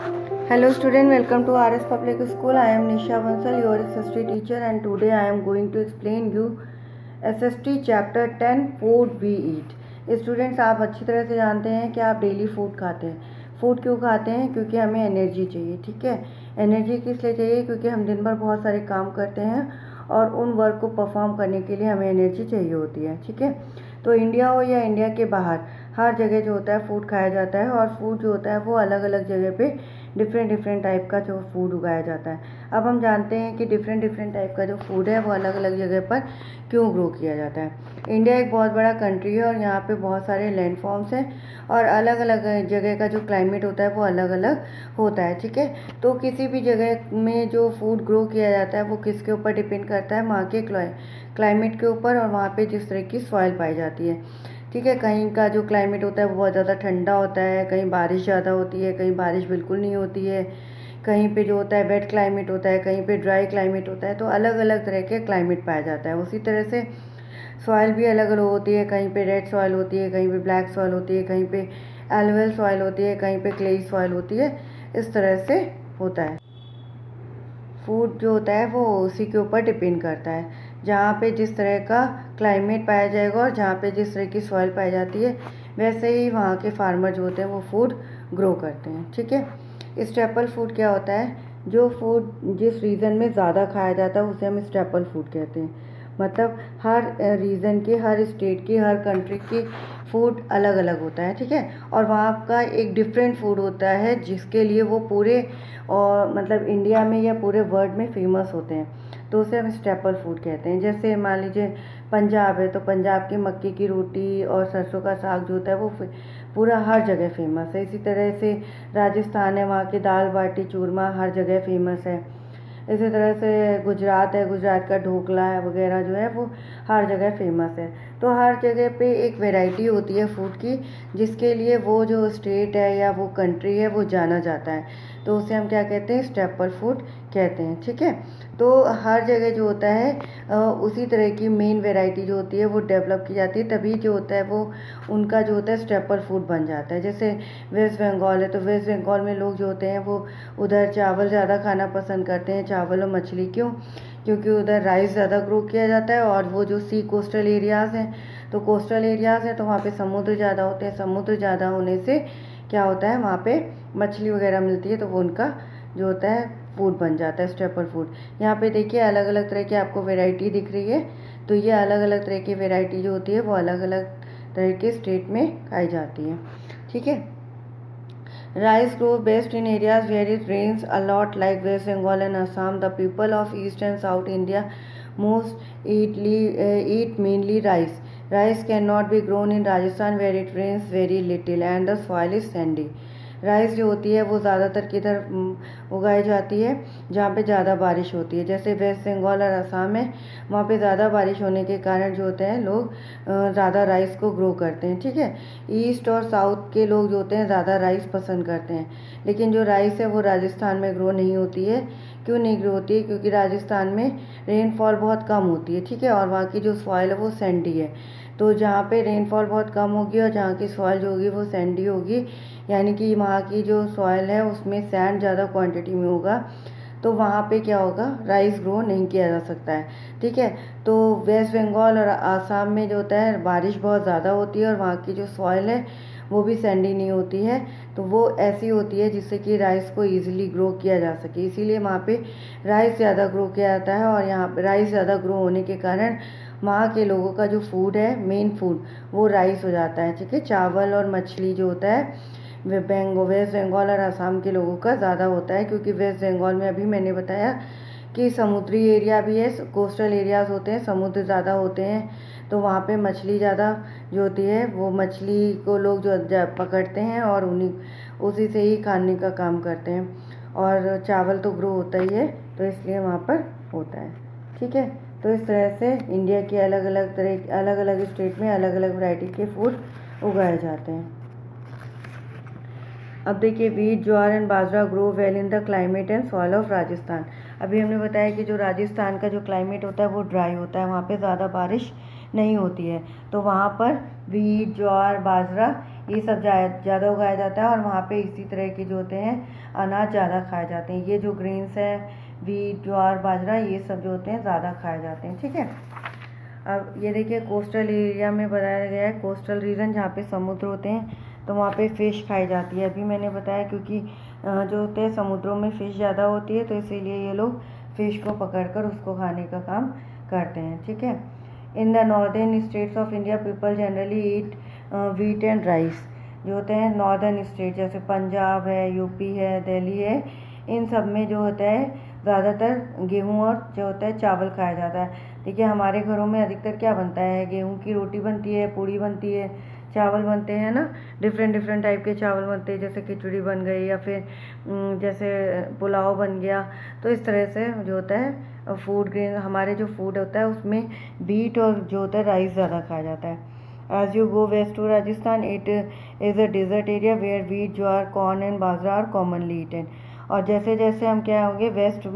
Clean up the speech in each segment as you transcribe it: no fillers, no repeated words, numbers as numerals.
Hello student, welcome to RS Public School. I am Nisha Bansal, your SST teacher, and today I am going to explain you SST chapter 10 Food we eat. Students, आप अच्छी तरह से जानते हैं कि आप daily food खाते हैं। फूड क्यों खाते हैं? क्योंकि हमें एनर्जी चाहिए। ठीक है, एनर्जी किस लिए चाहिए? क्योंकि हम दिन भर बहुत सारे काम करते हैं और उन वर्क को परफॉर्म करने के लिए हमें एनर्जी चाहिए होती है। ठीक है, तो इंडिया हो या इंडिया के बाहर हर जगह जो होता है फूड खाया जाता है, और फूड जो होता है वो अलग अलग जगह पे डिफरेंट टाइप का जो फूड उगाया जाता है। अब हम जानते हैं कि डिफरेंट टाइप का जो फूड है वो अलग अलग जगह पर क्यों ग्रो किया जाता है। इंडिया एक बहुत बड़ा कंट्री है और यहाँ पे बहुत सारे लैंड फॉर्म्स हैं और अलग अलग जगह का जो क्लाइमेट होता है वो अलग अलग होता है। ठीक है, तो किसी भी जगह में जो फूड ग्रो किया जाता है वो किसके ऊपर डिपेंड करता है? वहाँ के क्लाइमेट के ऊपर और वहाँ पे जिस तरह की सॉइल पाई जाती है। ठीक है, कहीं का जो क्लाइमेट होता है वो बहुत ज़्यादा ठंडा होता है, कहीं बारिश ज़्यादा होती है, कहीं बारिश बिल्कुल नहीं होती है, कहीं पे जो होता है वेट क्लाइमेट होता है, कहीं पे ड्राई क्लाइमेट होता है। तो अलग अलग तरह के क्लाइमेट पाया जाता है। उसी तरह से सॉइल भी अलग अलग होती है, कहीं पे रेड सॉइल होती है, कहीं पे ब्लैक सॉइल होती है, कहीं पे एलुवियल सॉइल होती है, कहीं पे क्लेई सॉइल होती है। इस तरह से होता है। फूड जो होता है वो उसी के ऊपर डिपेंड करता है, जहाँ पे जिस तरह का क्लाइमेट पाया जाएगा और जहाँ पे जिस तरह की सॉइल पाई जाती है वैसे ही वहाँ के फार्मर जो होते हैं वो फूड ग्रो करते हैं। ठीक है, स्टेपल फूड क्या होता है? जो फूड जिस रीजन में ज़्यादा खाया जाता है उसे हम स्टेपल फूड कहते हैं। मतलब हर रीजन की, हर स्टेट की, हर कंट्री की फूड अलग अलग होता है। ठीक है, और वहाँ का एक डिफरेंट फूड होता है जिसके लिए वो पूरे और मतलब इंडिया में या पूरे वर्ल्ड में फेमस होते हैं, तो उसे हम स्टेपल फूड कहते हैं। जैसे मान लीजिए पंजाब है तो पंजाब की मक्की की रोटी और सरसों का साग जो होता है वो पूरा हर जगह फेमस है। इसी तरह से राजस्थान है, वहाँ की दाल बाटी चूरमा हर जगह फेमस है। इसी तरह से गुजरात है, गुजरात का ढोकला है वगैरह जो है वो हर जगह फेमस है। तो हर जगह पे एक वैरायटी होती है फूड की जिसके लिए वो जो स्टेट है या वो कंट्री है वो जाना जाता है, तो उसे हम क्या कहते हैं? स्टेपल फूड कहते हैं। ठीक है, तो हर जगह जो होता है उसी तरह की मेन वैरायटी जो होती है वो डेवलप की जाती है, तभी जो होता है वो उनका जो होता है स्टेपल फूड बन जाता है। जैसे वेस्ट बंगाल है तो वेस्ट बंगाल में लोग जो होते हैं वो उधर चावल ज़्यादा खाना पसंद करते हैं, चावल और मछली। क्यों? क्योंकि उधर राइस ज़्यादा ग्रो किया जाता है और वो जो सी कोस्टल एरियाज़ हैं, तो कोस्टल एरियाज़ हैं तो वहाँ पे समुद्र ज़्यादा होते हैं। समुद्र ज़्यादा होने से क्या होता है, वहाँ पे मछली वगैरह मिलती है, तो वो उनका जो होता है फूड बन जाता है स्टेपल फूड। यहाँ पे देखिए अलग अलग तरह की आपको वैरायटी दिख रही है, तो ये अलग अलग तरह की वैरायटी जो होती है वो अलग अलग तरह के स्टेट में खाई जाती है। ठीक है, rice grow best in areas where it rains a lot like West Bengal and Assam. The people of East and South India eat mainly rice. Rice cannot be grown in Rajasthan where it rains very little and the soil is sandy. Rice जो होती है वो ज़्यादातर किधर उगाई जाती है? जहाँ पे ज़्यादा बारिश होती है। जैसे वेस्ट बंगाल और असम है, वहाँ पे ज़्यादा बारिश होने के कारण जो होते हैं लोग ज़्यादा राइस को ग्रो करते हैं। ठीक है, ईस्ट और साउथ के लोग जो होते हैं ज़्यादा राइस पसंद करते हैं, लेकिन जो राइस है वो राजस्थान में ग्रो नहीं होती है। क्यों नहीं ग्रो होती है? क्योंकि राजस्थान में रेनफॉल बहुत कम होती है। ठीक है, और वहाँ की जो सॉइल है वो सैंडी है। तो जहाँ पे रेनफॉल बहुत कम होगी और जहाँ की सॉइल जो होगी वो सैंडी होगी, यानी कि वहाँ की जो सॉइल है उसमें सैंड ज़्यादा क्वांटिटी में होगा, तो वहाँ पे क्या होगा? राइस ग्रो नहीं किया जा सकता है। ठीक है, तो वेस्ट बंगाल और आसाम में जो होता है बारिश बहुत ज़्यादा होती है और वहाँ की जो सॉइल है वो भी सैंडी नहीं होती है, तो वो ऐसी होती है जिससे कि राइस को ईजिली ग्रो किया जा सके, इसीलिए वहाँ पे राइस ज़्यादा ग्रो किया जाता है। और यहाँ पे राइस ज़्यादा ग्रो होने के कारण वहाँ के लोगों का जो फूड है, मेन फूड, वो राइस हो जाता है। ठीक है, चावल और मछली जो होता है वेस्ट बंगाल और असम के लोगों का ज़्यादा होता है, क्योंकि वेस्ट बंगाल में अभी मैंने बताया कि समुद्री एरिया भी है, कोस्टल एरियाज़ होते हैं, समुद्र ज़्यादा होते हैं, तो वहाँ पे मछली ज़्यादा जो होती है वो मछली को लोग जो पकड़ते हैं और उसी से ही खाने का काम करते हैं। और चावल तो ग्रो होता ही है, तो इसलिए वहाँ पर होता है। ठीक है, तो इस तरह से इंडिया के अलग अलग स्टेट में अलग अलग वैरायटी के फूड उगाए जाते हैं। अब देखिए, wheat, jowar and bajra grow well in the climate and soil of Rajasthan. अभी हमने बताया कि जो राजस्थान का जो क्लाइमेट होता है वो ड्राई होता है, वहाँ पे ज़्यादा बारिश नहीं होती है, तो वहाँ पर वीट, ज्वार, बाजरा ये सब ज़्यादा उगाया जाता है और वहाँ पे इसी तरह के जो होते हैं अनाज ज़्यादा खाए जाते हैं। ये जो ग्रेन्स हैं, वीट, ज्वार, बाजरा, ये सब जो होते हैं ज़्यादा खाए जाते हैं। ठीक है, अब ये देखिए कोस्टल एरिया में बताया गया है, कोस्टल रीजन जहाँ पे समुद्र होते हैं तो वहाँ पे फ़िश खाई जाती है। अभी मैंने बताया क्योंकि जो होते हैं समुद्रों में फ़िश ज़्यादा होती है तो इसीलिए ये लोग फ़िश को पकड़कर उसको खाने का काम करते हैं। ठीक है, in the northern states of India people generally eat wheat and rice. जो होते हैं नॉर्दर्न स्टेट जैसे पंजाब है, यूपी है, दिल्ली है, इन सब में जो होता है ज़्यादातर गेहूँ और जो होता है चावल खाया जाता है। देखिए हमारे घरों में अधिकतर क्या बनता है, गेहूँ की रोटी बनती है, पूड़ी बनती है, चावल बनते हैं ना, डिफरेंट टाइप के चावल बनते हैं, जैसे खिचड़ी बन गई या फिर जैसे पुलाव बन गया। तो इस तरह से जो होता है फूड ग्रेन, हमारे जो फूड होता है उसमें बीट और जो होता है राइस ज़्यादा खाया जाता है। As you go west to Rajasthan, it is a desert area where wheat, jowar, corn and bajra are commonly eaten. और जैसे जैसे हम क्या होंगे वेस्ट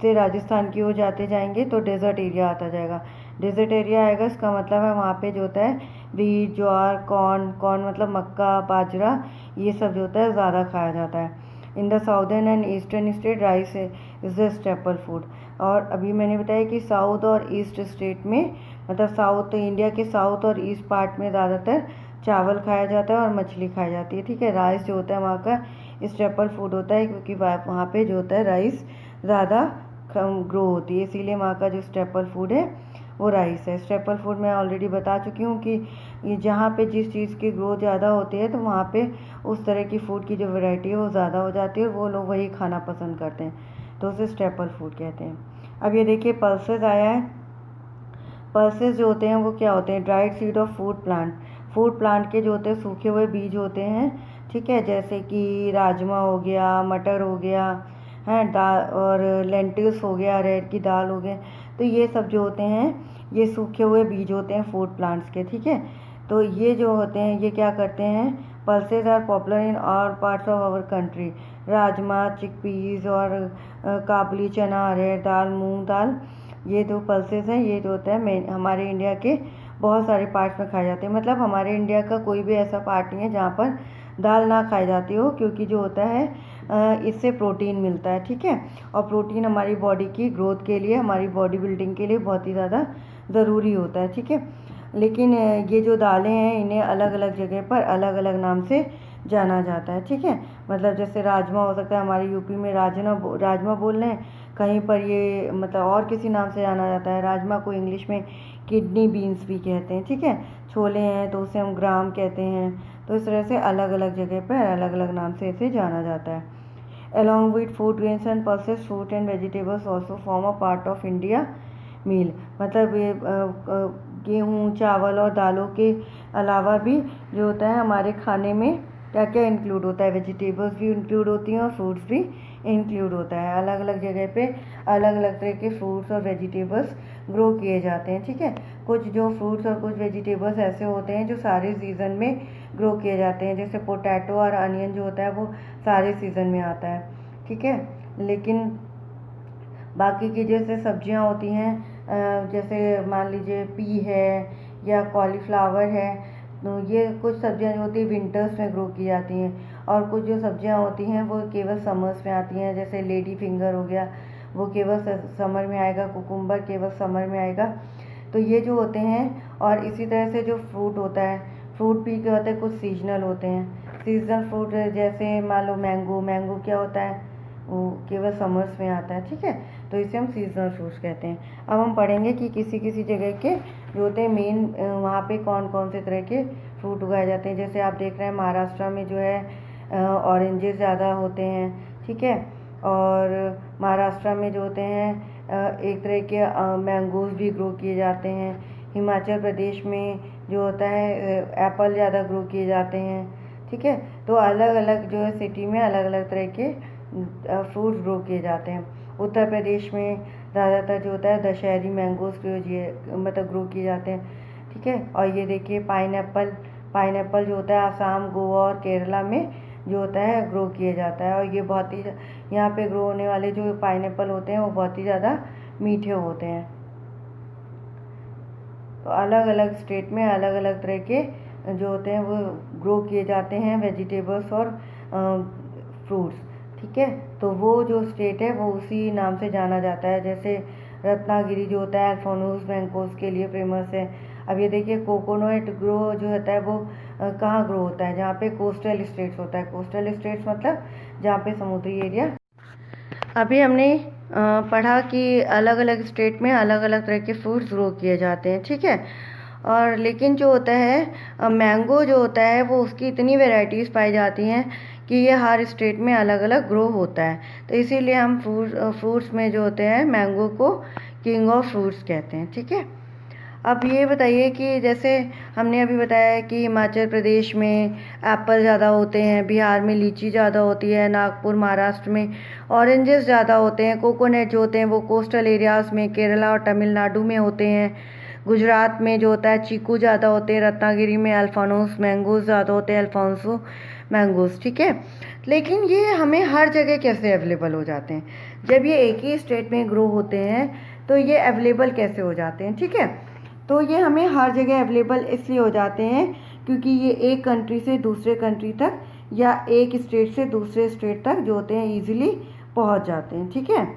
से राजस्थान की ओर जाते जाएंगे तो डेजर्ट एरिया आता जाएगा। डेजर्ट एरिया आएगा इसका मतलब है वहाँ पे जो होता है वीट, ज्वार, कॉर्न मतलब मक्का, बाजरा, ये सब जो होता है ज़्यादा खाया जाता है। In the southern and eastern state rice is the staple food. और अभी मैंने बताया कि साउथ और ईस्ट स्टेट में मतलब साउथ इंडिया के साउथ और ईस्ट पार्ट में ज़्यादातर चावल खाया जाता है और मछली खाई जाती है। ठीक है, राइस जो होता है वहाँ का स्टेपल फूड होता है क्योंकि वहाँ पे जो होता है राइस ज़्यादा ग्रो होती है, इसीलिए वहाँ का जो स्टेपल फूड है वो राइस है। स्टेपल फूड मैं ऑलरेडी बता चुकी हूँ कि ये जहाँ पे जिस चीज़ की ग्रोथ ज़्यादा होती है तो वहाँ पे उस तरह की फूड की जो वैरायटी है वो ज़्यादा हो जाती है और वो लोग वही खाना पसंद करते हैं, तो उसे स्टेपल फूड कहते हैं। अब ये देखिए पल्सेस आया है। पल्सेस जो होते हैं वो क्या होते हैं, dried seed of food plant के जो होते हैं सूखे हुए बीज होते हैं। ठीक है, जैसे कि राजमा हो गया, मटर हो गया है, दाल और लेंटिल्स हो गया, अरहर की दाल हो गए, तो ये सब जो होते हैं ये सूखे हुए बीज होते हैं फूड प्लांट्स के। ठीक है, तो ये जो होते हैं ये क्या करते हैं, pulses are popular in all parts of our country. Rajma, chickpeas और काबुली चना, अरहर दाल, मूंग दाल, ये दो पल्सेस हैं, ये जो होता है मेन हमारे इंडिया के बहुत सारे पार्ट्स में खाए जाते हैं। मतलब हमारे इंडिया का कोई भी ऐसा पार्ट नहीं है जहाँ पर दाल ना खाई जाती हो, क्योंकि जो होता है इससे प्रोटीन मिलता है। ठीक है, और प्रोटीन हमारी बॉडी की ग्रोथ के लिए, हमारी बॉडी बिल्डिंग के लिए बहुत ही ज़्यादा ज़रूरी होता है। ठीक है, लेकिन ये जो दालें हैं इन्हें अलग अलग जगह पर अलग अलग नाम से जाना जाता है। ठीक है, मतलब जैसे राजमा हो सकता है हमारे यूपी में राजमा बोल रहे हैं, कहीं पर ये मतलब और किसी नाम से जाना जाता है। राजमा को इंग्लिश में किडनी बीन्स भी कहते हैं। ठीक है, छोले हैं तो उसे हम ग्राम कहते हैं। तो इस तरह से अलग अलग जगह पर अलग अलग नाम से इसे जाना जाता है। Along with food grains and pulses, fruit and vegetables also form a part of India मील। मतलब ये गेहूँ, चावल और दालों के अलावा भी जो होता है हमारे खाने में क्या क्या इंक्लूड होता है, वेजिटेबल्स भी इंक्लूड होती हैं और फ्रूट्स भी इंक्लूड होता है। अलग अलग जगह पे अलग अलग तरह के फ्रूट्स और वेजिटेबल्स ग्रो किए जाते हैं। ठीक है, कुछ जो फ्रूट्स और कुछ वेजिटेबल्स ऐसे होते हैं जो सारे सीज़न में ग्रो किए जाते हैं, जैसे पोटैटो और अनियन जो होता है वो सारे सीज़न में आता है। ठीक है, लेकिन बाकी की जैसे सब्जियां होती हैं, जैसे मान लीजिए पी है या कॉलीफ्लावर है, तो ये कुछ सब्जियां जो होती हैं विंटर्स में ग्रो की जाती हैं, और कुछ जो सब्जियां होती हैं वो केवल समर्स में आती हैं, जैसे लेडी फिंगर हो गया, वो केवल समर में आएगा, कुकुम्बर केवल समर में आएगा। तो ये जो होते हैं, और इसी तरह से जो फ्रूट होता है, फ्रूट भी क्या होता है, कुछ सीजनल होते हैं। सीजनल फ्रूट जैसे मान लो मैंगो क्या होता है, वो केवल समर्स में आता है। ठीक है, तो इसे हम सीजनल फ्रूट्स कहते हैं। अब हम पढ़ेंगे कि किसी किसी जगह के जो होते हैं मेन वहाँ पे कौन कौन से तरह के फ्रूट उगाए जाते हैं। जैसे आप देख रहे हैं महाराष्ट्र में जो है ऑरेंजेस ज़्यादा होते हैं। ठीक है, और महाराष्ट्र में जो होते हैं एक तरह के मैंगोज भी ग्रो किए जाते हैं। हिमाचल प्रदेश में जो होता है एप्पल ज़्यादा ग्रो किए जाते हैं। ठीक है, तो अलग अलग जो है सिटी में अलग अलग तरह के फ्रूट्स ग्रो किए जाते हैं। उत्तर प्रदेश में ज़्यादातर जो होता है दशहरी मैंगोज मतलब ग्रो किए जाते हैं। ठीक है, और ये देखिए पाइनएप्पल जो होता है आसाम, गोवा और केरला में जो होता है ग्रो किया जाता है, और ये बहुत ही यहाँ पे ग्रो होने वाले जो पाइनएप्पल होते हैं वो बहुत ही ज़्यादा मीठे होते हैं। तो अलग अलग स्टेट में अलग अलग तरह के जो होते हैं वो ग्रो किए जाते हैं, वेजिटेबल्स और फ्रूट्स। ठीक है, तो वो जो स्टेट है वो उसी नाम से जाना जाता है। जैसे रत्नागिरी जो होता है अल्फानसो मैंगोज के लिए फेमस है। अब ये देखिए कोकोनट ग्रो जो होता है वो कहाँ ग्रो होता है, जहाँ पे कोस्टल स्टेट्स होता है। कोस्टल स्टेट्स मतलब जहाँ पे समुद्री एरिया। अभी हमने पढ़ा कि अलग अलग स्टेट में अलग अलग तरह के फ्रूट्स ग्रो किए जाते हैं। ठीक है, और लेकिन जो होता है मैंगो जो होता है वो उसकी इतनी वेराइटीज़ पाई जाती हैं कि ये हर स्टेट में अलग अलग ग्रो होता है। तो इसीलिए हम फ्रूट्स में जो होते हैं मैंगो को किंग ऑफ फ्रूट्स कहते हैं। ठीक है, अब ये बताइए कि जैसे हमने अभी बताया कि हिमाचल प्रदेश में एप्पल ज़्यादा होते हैं, बिहार में लीची ज़्यादा होती है, नागपुर महाराष्ट्र में ऑरेंजेस ज़्यादा होते हैं, कोकोनट जो होते हैं वो कोस्टल एरियाज़ में केरला और तमिलनाडु में होते हैं, गुजरात में जो होता है चीकू ज़्यादा होते हैं, रत्नागिरी में अल्फानोस मैंगोज ज़्यादा होते हैं, अल्फांसो मैंगोज। ठीक है, लेकिन ये हमें हर जगह कैसे अवेलेबल हो जाते हैं? जब ये एक ही स्टेट में ग्रो होते हैं तो ये अवेलेबल कैसे हो जाते हैं? ठीक है, तो ये हमें हर जगह अवेलेबल इसलिए हो जाते हैं क्योंकि ये एक कंट्री से दूसरे कंट्री तक या एक स्टेट से दूसरे स्टेट तक जो होते हैं ईजिली पहुंच जाते हैं। ठीक है,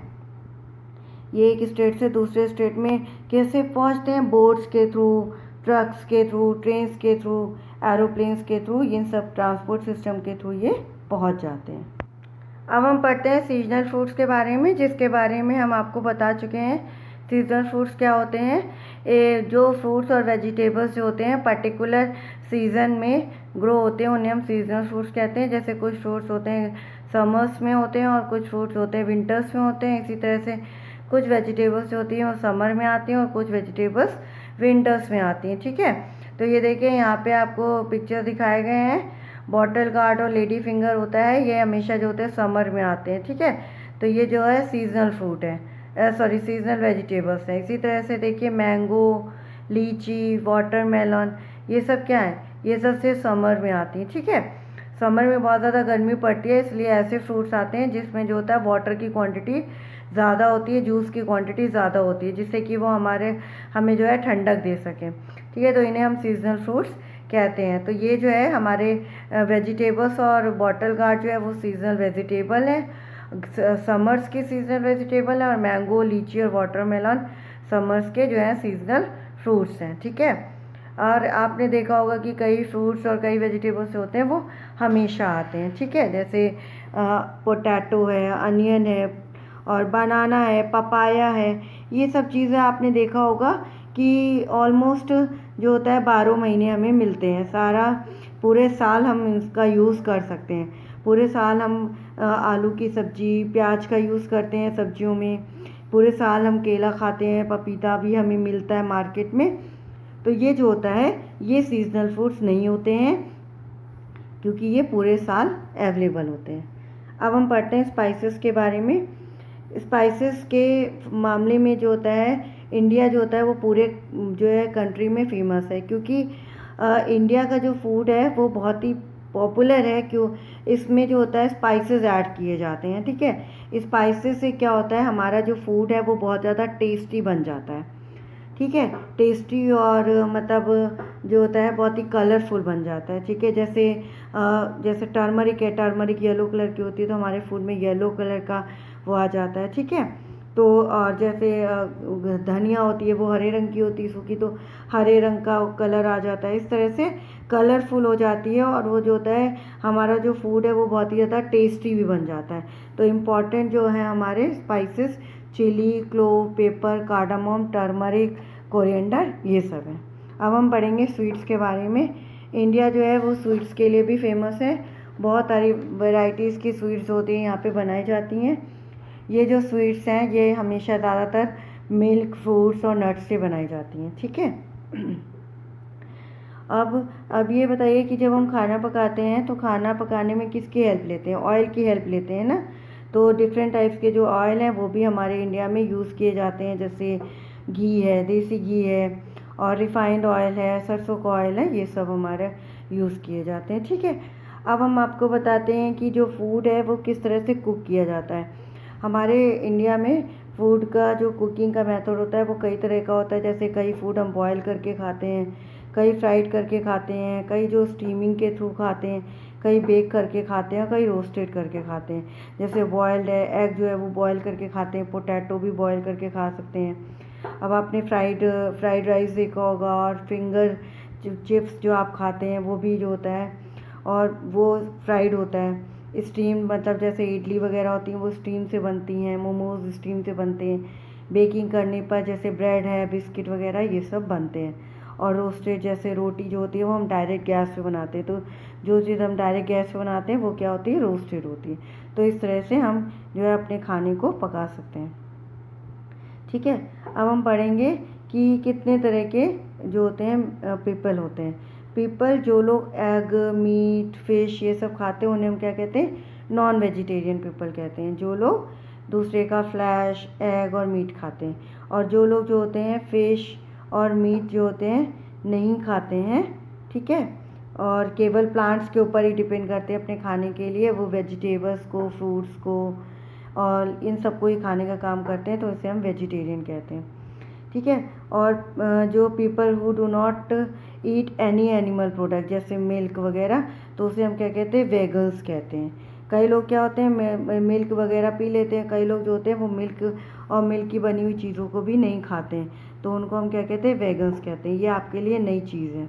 ये एक स्टेट से दूसरे स्टेट में कैसे पहुंचते हैं? बोट्स के थ्रू, ट्रक्स के थ्रू, ट्रेन्स के थ्रू, एरोप्लेन्स के थ्रू, इन सब ट्रांसपोर्ट सिस्टम के थ्रू ये पहुंच जाते हैं। अब हम पढ़ते हैं सीजनल फ्रूट्स के बारे में, जिसके बारे में हम आपको बता चुके हैं। सीजनल फ्रूट्स क्या होते हैं? जो फ्रूट्स और वेजिटेबल्स जो होते हैं पर्टिकुलर सीज़न में ग्रो होते हैं उन्हें हम सीजनल फ्रूट्स कहते हैं। जैसे कुछ फ्रूट्स होते हैं समर्स में होते हैं और कुछ फ्रूट्स होते हैं विंटर्स में होते हैं। इसी तरह से कुछ वेजिटेबल्स जो होती हैं वो समर में आती हैं और कुछ वेजिटेबल्स विंटर्स में आती हैं। ठीक है, तो ये देखिए यहाँ पे आपको पिक्चर दिखाए गए हैं। बॉटल गार्ड और लेडी फिंगर होता है, ये हमेशा जो होते हैं समर में आते हैं। ठीक है, तो ये जो है सीजनल फ्रूट है, सॉरी सीजनल वेजिटेबल्स हैं। इसी तरह से देखिए मैंगो, लीची, वाटरमेलन, ये सब क्या है? ये सब से समर में आती हैं। ठीक है, समर में बहुत ज़्यादा गर्मी पड़ती है, इसलिए ऐसे फ्रूट्स आते हैं जिसमें जो होता है वाटर की क्वांटिटी ज़्यादा होती है, जूस की क्वांटिटी ज़्यादा होती है, जिससे कि वो हमें जो है ठंडक दे सकें। ठीक है, तो इन्हें हम सीजनल फ्रूट्स कहते हैं। तो ये जो है हमारे वेजिटेबल्स और बॉटल गार्ड जो है वो सीजनल वेजिटेबल है, समर्स की सीजनल वेजिटेबल है, और मैंगो, लीची और वाटरमेलन समर्स के जो है सीजनल फ्रूट्स हैं। ठीक है, और आपने देखा होगा कि कई फ्रूट्स और कई वेजिटेबल्स होते हैं वो हमेशा आते हैं। ठीक है, जैसे पोटैटो है, अनियन है और बनाना है, पपाया है। ये सब चीज़ें आपने देखा होगा कि ऑलमोस्ट जो होता है 12 महीने हमें मिलते हैं। सारा पूरे साल हम इसका यूज़ कर सकते हैं। पूरे साल हम आलू की सब्ज़ी, प्याज का यूज़ करते हैं सब्जियों में। पूरे साल हम केला खाते हैं, पपीता भी हमें मिलता है मार्केट में। तो ये जो होता है ये सीजनल फ्रूट्स नहीं होते हैं क्योंकि ये पूरे साल अवेलेबल होते हैं। अब हम पढ़ते हैं स्पाइसेस के बारे में। स्पाइसेस के मामले में जो होता है इंडिया जो होता है वो पूरे जो है कंट्री में फेमस है, क्योंकि इंडिया का जो फूड है वो बहुत ही पॉपुलर है। क्यों? इसमें जो होता है स्पाइसेस ऐड किए जाते हैं। ठीक है, स्पाइसेस से क्या होता है हमारा जो फूड है वो बहुत ज़्यादा टेस्टी बन जाता है। ठीक है, टेस्टी और मतलब जो होता है बहुत ही कलरफुल बन जाता है। ठीक है, जैसे टर्मरिक है, टर्मरिक येलो कलर की होती है तो हमारे फूड में येलो कलर का वो आ जाता है। ठीक है, तो और जैसे धनिया होती है वो हरे रंग की होती है सूखी, तो हरे रंग का कलर आ जाता है। इस तरह से कलरफुल हो जाती है और वो जो होता है हमारा जो फूड है वो बहुत ही ज़्यादा टेस्टी भी बन जाता है। तो इम्पॉर्टेंट जो है हमारे spices chilli, clove, pepper, cardamom, turmeric, coriander, ये सब है। अब हम पढ़ेंगे स्वीट्स के बारे में। इंडिया जो है वो स्वीट्स के लिए भी फेमस है। बहुत सारी वैरायटीज़ की स्वीट्स होती हैं यहाँ पे बनाई जाती हैं। ये जो स्वीट्स हैं ये हमेशा ज़्यादातर मिल्क, फ्रूट्स और नट्स से बनाई जाती हैं। ठीक है, अब ये बताइए कि जब हम खाना पकाते हैं तो खाना पकाने में किसकी हेल्प लेते हैं? ऑयल की हेल्प लेते हैं ना। तो डिफरेंट टाइप्स के जो ऑयल हैं वो भी हमारे इंडिया में यूज़ किए जाते हैं। जैसे घी है, देसी घी है, और रिफाइंड ऑयल है, सरसों का ऑयल है, ये सब हमारे यूज़ किए जाते हैं। ठीक है, अब हम आपको बताते हैं कि जो फूड है वो किस तरह से कुक किया जाता है। हमारे इंडिया में फूड का जो कुकिंग का मेथड होता है वो कई तरह का होता है। जैसे कई फूड हम बॉयल करके खाते हैं, कई फ्राइड करके खाते हैं, कई जो स्टीमिंग के थ्रू खाते हैं, कई बेक करके खाते हैं, कई रोस्टेड करके खाते हैं। जैसे बॉयल्ड है, एग जो है वो बॉयल करके खाते हैं, पोटैटो भी बॉयल करके खा सकते हैं। अब आपने फ्राइड राइस देखा होगा, और फिंगर चिप्स जो आप खाते हैं वो भी जो होता है और वो फ्राइड होता है। स्टीम मतलब जैसे इडली वगैरह होती हैं वो स्टीम से बनती हैं, मोमोज स्टीम से बनते हैं। बेकिंग करने पर जैसे ब्रेड है, बिस्किट वगैरह ये सब बनते हैं। और रोस्टेड जैसे रोटी जो होती है वो हम डायरेक्ट गैस पे बनाते हैं। तो जो चीज़ हम डायरेक्ट गैस पे बनाते हैं वो क्या होती है, रोस्टेड होती है। तो इस तरह से हम जो है अपने खाने को पका सकते हैं। ठीक है, अब हम पढ़ेंगे कि कितने तरह के जो होते हैं पीपल होते हैं। पीपल जो लोग एग, मीट, फिश ये सब खाते हैं उन्हें हम क्या कहते हैं, नॉन वेजिटेरियन पीपल कहते हैं। जो लोग दूसरे का फ्लैश, एग और मीट खाते हैं। और जो लोग जो होते हैं फिश और मीट जो होते हैं नहीं खाते हैं, ठीक है, और केवल प्लांट्स के ऊपर ही डिपेंड करते हैं अपने खाने के लिए, वो वेजिटेबल्स को, फ्रूट्स को और इन सबको ही खाने का काम करते हैं, तो इसे हम वेजिटेरियन कहते हैं। ठीक है, और जो people who do not eat any animal product जैसे मिल्क वगैरह, तो उसे हम क्या कहते हैं, वेगन्स कहते हैं। कई लोग क्या होते हैं मिल्क वगैरह पी लेते हैं, कई लोग जो होते हैं वो मिल्क और मिल्क की बनी हुई चीज़ों को भी नहीं खाते हैं, तो उनको हम क्या कहते हैं, वेगन्स कहते हैं। ये आपके लिए नई चीज़ है।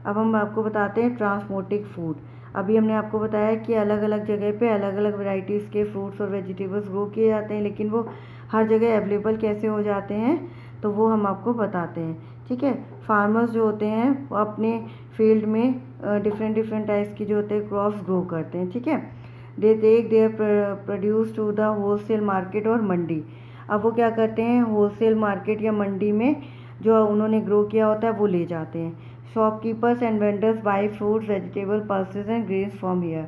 अब हम आपको बताते हैं ट्रांसपोर्टिंग फूड। अभी हमने आपको बताया कि अलग अलग जगह पे अलग अलग वैरायटीज़ के फ्रूट्स और वेजिटेबल्स ग्रो किए जाते हैं, लेकिन वो हर जगह अवेलेबल कैसे हो जाते हैं तो वो हम आपको बताते हैं। ठीक है, फार्मर्स जो होते हैं वो अपने फील्ड में डिफरेंट टाइप्स की जो होते हैं क्रॉप्स ग्रो करते हैं। ठीक है, they take their produce to the wholesale market और मंडी। अब वो क्या करते हैं, होलसेल मार्केट या मंडी में जो उन्होंने ग्रो किया होता है वो ले जाते हैं। Shopkeepers and vendors buy fruits, vegetable, pulses and grains from here.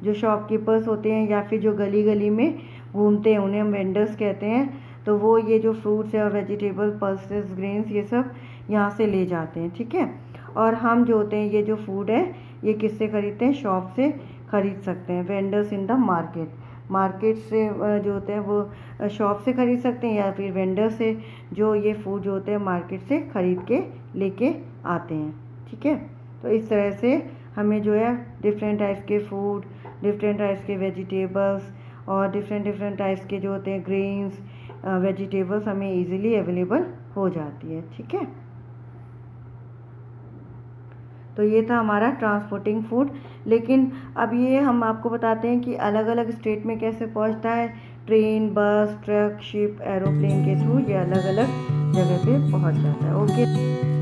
जो शॉपकीपर्स होते हैं या फिर जो गली गली में घूमते हैं उन्हें हम वेंडर्स कहते हैं। तो वो ये जो फ्रूट्स है और वेजिटेबल, पल्सेस, ग्रेन्स ये सब यहाँ से ले जाते हैं। ठीक है, और हम जो होते हैं ये जो फूड है ये किससे खरीदते हैं, शॉप से खरीद सकते हैं। वेंडर्स इन द मार्केट से जो होते हैं वो शॉप से खरीद सकते हैं, या फिर वेंडर से जो ये फूड जो होते हैं मार्केट से खरीद के लेके आते हैं। ठीक है, तो इस तरह से हमें जो है डिफरेंट टाइप्स के फूड, डिफरेंट टाइप्स के वेजिटेबल्स और डिफरेंट टाइप्स के जो होते हैं ग्रेन्स, वेजिटेबल्स हमें इजीली अवेलेबल हो जाती है। ठीक है, तो ये था हमारा ट्रांसपोर्टिंग फूड। लेकिन अब ये हम आपको बताते हैं कि अलग अलग स्टेट में कैसे पहुंचता है। ट्रेन, बस, ट्रक, शिप, एरोप्लेन के थ्रू ये अलग अलग जगह पे पहुंच जाता है। ओके।